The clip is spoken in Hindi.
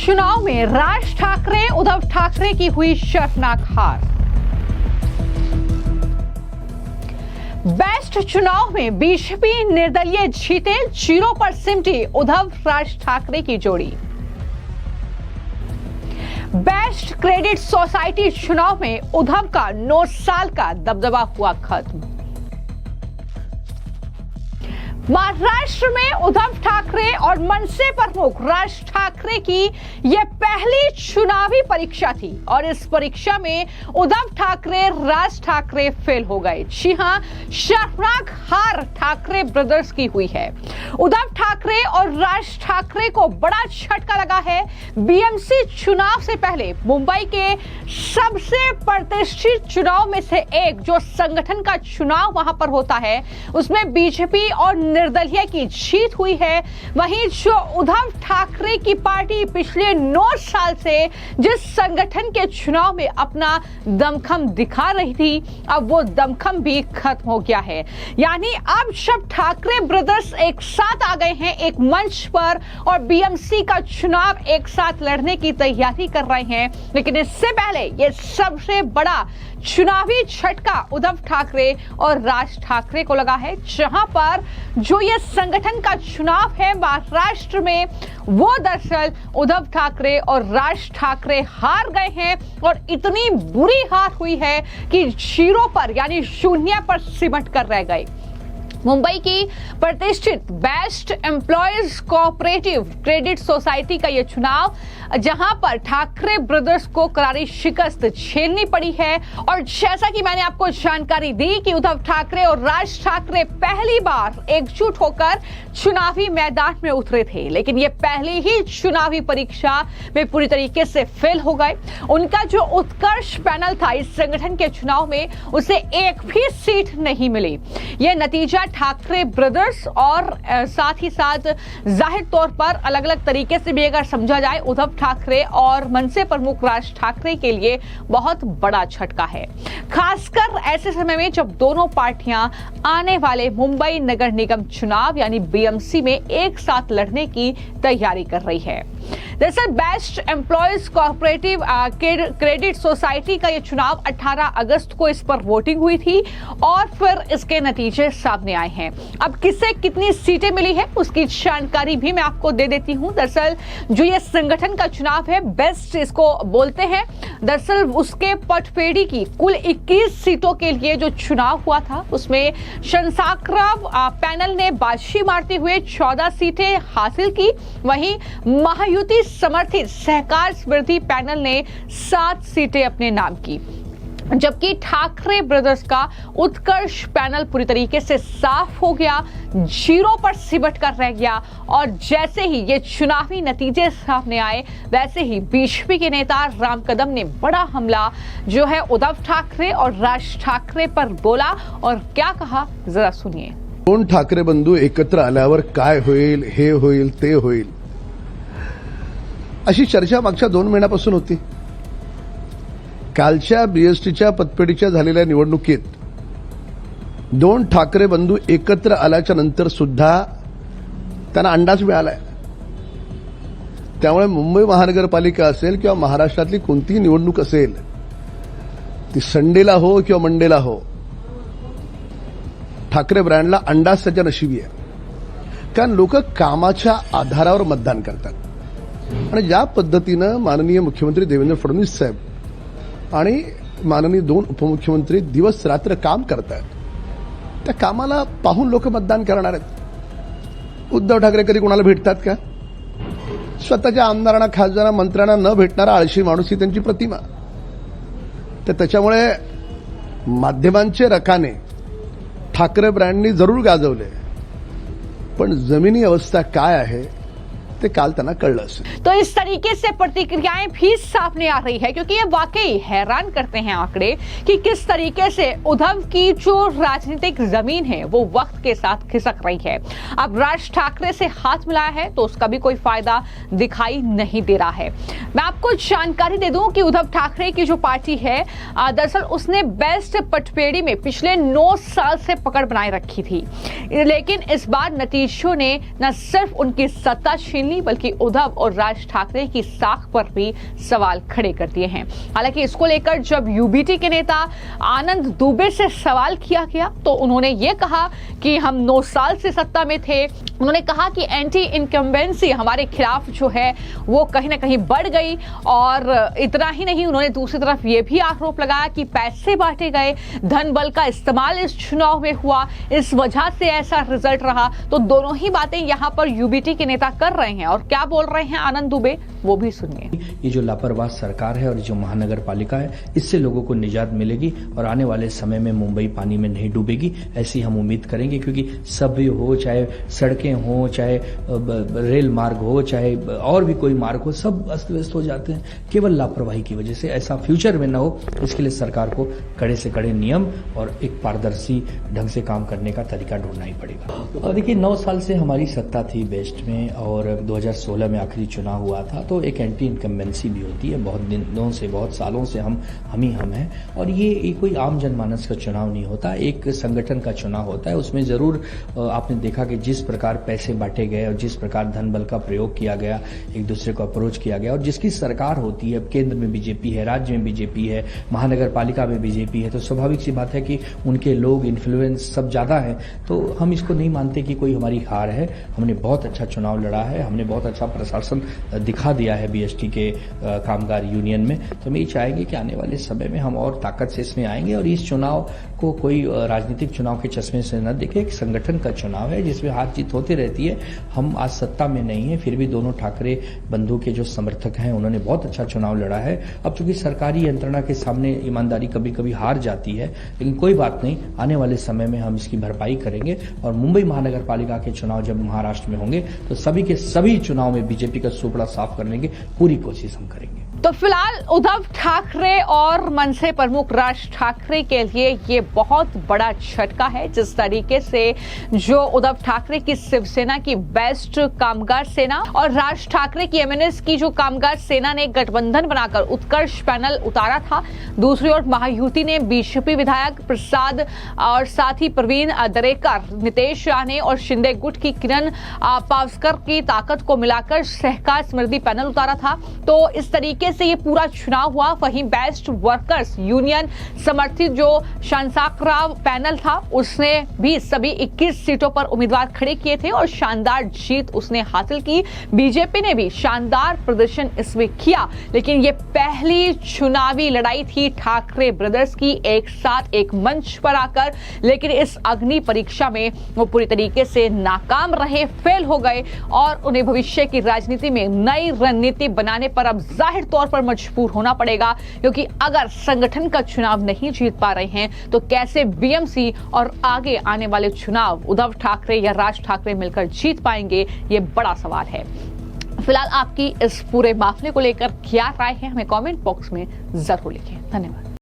चुनाव में राज ठाकरे उद्धव ठाकरे की हुई शर्मनाक हार। बेस्ट चुनाव में बीजेपी निर्दलीय जीते, 0 पर सिमटी उद्धव राज ठाकरे की जोड़ी। बेस्ट क्रेडिट सोसाइटी चुनाव में उद्धव का 9 साल का दबदबा हुआ खत्म। महाराष्ट्र में उद्धव ठाकरे और मनसे प्रमुख राज ठाकरे की यह पहली चुनावी परीक्षा थी और इस परीक्षा में उद्धव ठाकरे राज ठाकरे फेल हो गए। जी हां, शर्मनाक हार ठाकरे ब्रदर्स की हुई है। उद्धव ठाकरे और राज ठाकरे को बड़ा झटका लगा है। बीएमसी चुनाव से पहले मुंबई के सबसे प्रतिष्ठित चुनाव में से एक जो संगठन का चुनाव वहां पर होता है, उसमें बीजेपी और निर्दलीय की जीत हुई है। वहीं जो उद्धव ठाकरे की पार्टी पिछले 9 साल से जिस संगठन के चुनाव में अपना दमखम दिखा रही थी, अब वो दमखम भी खत्म हो गया है। यानी अब जब ठाकरे ब्रदर्स एक साथ आ गए हैं एक मंच पर और बीएमसी का चुनाव एक साथ लड़ने की तैयारी कर रहे हैं, लेकिन इससे पहले ये सबसे बड़ा चुनावी झटका उद्धव ठाकरे और राज ठाकरे को लगा है, जहां पर जो ये संगठन का चुनाव है महाराष्ट्र में, वो दरअसल उद्धव ठाकरे और राज ठाकरे हार गए हैं और इतनी बुरी हार हुई है कि 0 पर यानी 0 पर सिमट कर रह गए। मुंबई की प्रतिष्ठित best employees cooperative credit society का यह चुनाव, जहां पर ठाकरे ब्रदर्स को करारी शिकस्त झेलनी पड़ी है। और जैसा कि मैंने आपको जानकारी दी कि उद्धव ठाकरे और राज ठाकरे पहली बार एकजुट होकर चुनावी मैदान में उतरे थे, लेकिन ये पहली ही चुनावी परीक्षा में पूरी तरीके से फेल हो गए। उनका जो उत्कर्ष पैनल था इस संगठन के चुनाव में, उसे एक भी सीट नहीं मिली। यह नतीजा ठाकरे ब्रदर्स और साथ ही साथ जाहिर तौर पर अलग अलग तरीके से भी अगर समझा जाए, उद्धव ठाकरे और मनसे प्रमुख राज ठाकरे के लिए बहुत बड़ा झटका है, खासकर ऐसे समय में जब दोनों पार्टियां आने वाले मुंबई नगर निगम चुनाव यानी बीएमसी में एक साथ लड़ने की तैयारी कर रही है। दरअसल best employees cooperative credit society का यह चुनाव 18 अगस्त को इस पर वोटिंग हुई थी और फिर इसके नतीजे सामने आए हैं। अब किसे कितनी सीटें मिली है उसकी जानकारी भी मैं आपको दे देती हूं। दरअसल जो ये संगठन का चुनाव है, बेस्ट इसको बोलते हैं, दरअसल उसके पटपेड़ी की कुल 21 सीटों के लिए जो चुनाव हुआ था, उसमें शंसाकराव पैनल ने बाजी मारते हुए 14 सीटें हासिल की। वहीं महायुति समर्थित सहकार स्मृति पैनल ने 7 सीटें अपने नाम की, जबकि ठाकरे ब्रदर्स का उत्कर्ष पैनल पूरी तरीके से साफ हो गया, 0 पर सिमट कर रह गया। और जैसे ही ये चुनावी नतीजे सामने आए, वैसे ही बीजेपी के नेता राम कदम ने बड़ा हमला जो है उद्धव ठाकरे और राज ठाकरे पर बोला और क्या कहा, जरा सुनिए। 2 ठाकरे बंधू एकत्र आल्यावर काय होईल, हे होईल, ते होईल, अशी चर्चा मागच्या 2 महिन्यापासून होती। कालच्या बीएसटीच्या पतपेढीच्या झालेल्या निवडणुकीत 2 ठाकरे बंधू एकत्र आल्याच्या नंतर सुद्धा त्यांना अंदाज मिळालाय। त्यामुळे मुंबई महानगरपालिका असेल किंवा महाराष्ट्रातली कोणतीही निवडणूक असेल, ती संडेला हो किंवा मंडेला हो, ठाकरे ब्रँडला अंदाज त्याच्या नशिबी आहे। कारण लोक कामाच्या आधारावर मतदान करतात आणि ज्या पद्धतीनं माननीय मुख्यमंत्री देवेंद्र फडणवीस साहेब आणि माननीय 2 उपमुख्यमंत्री दिवस रात्र काम करतात, त्या कामाला पाहून लोक मतदान करणार आहेत। उद्धव ठाकरे कधी कोणाला भेटतात का? स्वतःच्या आमदारांना, खासदारांना, मंत्र्यांना न भेटणारा आळशी माणूस ही त्यांची प्रतिमा। तर त्याच्यामुळे माध्यमांचे रकाने ठाकरे ब्रँडनी जरूर गाजवले, पण जमिनी अवस्था काय आहे ते काल त्यांना कळलं असेल। तो इस तरीके से प्रतिक्रियाएं भी सामने आ रही है, क्योंकि ये वाकई हैरान करते हैं आंकड़े कि किस तरीके से उद्धव की जो राजनीतिक जमीन है वो वक्त के साथ खिसक रही है। अब राज ठाकरे से हाथ मिलाया है तो उसका भी कोई फायदा दिखाई नहीं दे रहा है। मैं आपको जानकारी दे दूं कि उद्धव ठाकरे की जो पार्टी है, दरअसल उसने बेस्ट पटपेड़ी में पिछले 9 साल से पकड़ बनाए रखी थी, लेकिन इस बार नतीजों ने न सिर्फ उनकी सत्ता छीन नहीं बल्कि उद्धव और राज ठाकरे की साख पर भी सवाल खड़े कर दिए हैं। हालांकि इसको लेकर जब यूबीटी के नेता आनंद दुबे से सवाल किया गया तो उन्होंने ये कहा कि हम 9 साल से सत्ता में थे। उन्होंने कहा कि एंटी इनकम्बेंसी हमारे खिलाफ जो है वो कहीं ना कहीं बढ़ गई, और इतना ही नहीं, उन्होंने दूसरी तरफ ये भी आरोप लगाया कि पैसे बांटे गए, धन बल का इस्तेमाल इस चुनाव में हुआ, इस वजह से ऐसा रिजल्ट रहा। तो दोनों ही बातें यहाँ पर यूबीटी के नेता कर रहे हैं, और क्या बोल रहे हैं आनंद दुबे वो भी सुनिए। ये जो लापरवाह सरकार है और जो महानगर पालिका है, इससे लोगों को निजात मिलेगी और आने वाले समय में मुंबई पानी में नहीं डूबेगी, ऐसी हम उम्मीद करेंगे। क्योंकि सभी हो, चाहे सड़कें हो, चाहे रेल मार्ग हो, चाहे और भी कोई मार्ग हो, सब अस्त व्यस्त हो जाते हैं केवल लापरवाही की वजह से। ऐसा फ्यूचर में न हो, इसके लिए सरकार को कड़े से कड़े नियम और एक पारदर्शी ढंग से काम करने का तरीका ढूंढना ही पड़ेगा। और देखिए, 9 साल से हमारी सत्ता थी बेस्ट में, और 2016 में आखिरी चुनाव हुआ था, तो एक एंटी इनकम्बेंसी भी होती है। बहुत दिनों से, बहुत सालों से हम हैं, और ये कोई आम जनमानस का चुनाव नहीं होता, एक संगठन का चुनाव होता है। उसमें जरूर आपने देखा कि जिस प्रकार पैसे बांटे गए और जिस प्रकार धन बल का प्रयोग किया गया, एक दूसरे को अप्रोच किया गया, और जिसकी सरकार होती है, केंद्र में बीजेपी है, राज्य में बीजेपी है, महानगर पालिका में बीजेपी है, तो स्वाभाविक सी बात है कि उनके लोग, इन्फ्लुएंस सब ज्यादा है। तो हम इसको नहीं मानते कि कोई हमारी हार है। हमने बहुत अच्छा चुनाव लड़ा है, हमने बहुत अच्छा प्रशासन दिखा दिया है बीएसटी के कामगार यूनियन में। तो हम ये चाहेंगे कि आने वाले समय में हम और ताकत से इसमें आएंगे, और इस चुनाव को कोई राजनीतिक चुनाव के चश्मे से न देखे। एक संगठन का चुनाव है जिसमें हार जीत होती रहती है। हम आज सत्ता में नहीं है, फिर भी दोनों ठाकरे बंधु के जो समर्थक हैं उन्होंने बहुत अच्छा चुनाव लड़ा है। अब चूंकि सरकारी यंत्रणा के सामने ईमानदारी कभी कभी हार जाती है, लेकिन कोई बात नहीं, आने वाले समय में हम इसकी भरपाई करेंगे। और मुंबई महानगर पालिका के चुनाव जब महाराष्ट्र में होंगे तो सभी के सभी चुनाव में बीजेपी का सुपड़ा साफ करने की पूरी कोशिश हम करेंगे। तो फिलहाल उद्धव ठाकरे और मनसे प्रमुख राज ठाकरे के लिए ये बहुत बड़ा झटका है। जिस तरीके से जो उद्धव ठाकरे की शिवसेना की बेस्ट कामगार सेना और राज ठाकरे की एमएनएस की जो कामगार सेना ने गठबंधन बनाकर उत्कर्ष पैनल उतारा था, दूसरी ओर महायुति ने बीजेपी विधायक प्रसाद और साथ ही प्रवीण दरेकर, नितेश राणे और शिंदे गुट की किरण पावस्कर की ताकत को मिलाकर सहकार समृद्धि पैनल उतारा था। तो इस तरीके से ये पूरा चुनाव हुआ। वहीं बेस्ट वर्कर्स यूनियन समर्थित जो शांसाकराव पैनल था उसने भी सभी 21 सीटों पर उम्मीदवार खड़े किए थे और शानदार जीत उसने हासिल की। बीजेपी ने भी शानदार प्रदर्शन इसमें किया, लेकिन ये पहली चुनावी लड़ाई थी ठाकरे ब्रदर्स की एक साथ एक मंच पर आकर। लेकिन इस अग्नि परीक्षा में वो पूरी तरीके से नाकाम रहे, फेल हो गए, और उन्हें भविष्य की राजनीति में नई रणनीति बनाने पर अब जाहिर तौर पर मजबूर होना पड़ेगा। क्योंकि अगर संगठन का चुनाव नहीं जीत पा रहे हैं तो कैसे बीएमसी और आगे आने वाले चुनाव उद्धव ठाकरे या राज ठाकरे मिलकर जीत पाएंगे, ये बड़ा सवाल है। फिलहाल आपकी इस पूरे मामले को लेकर क्या राय है, हमें कमेंट बॉक्स में जरूर लिखें। धन्यवाद।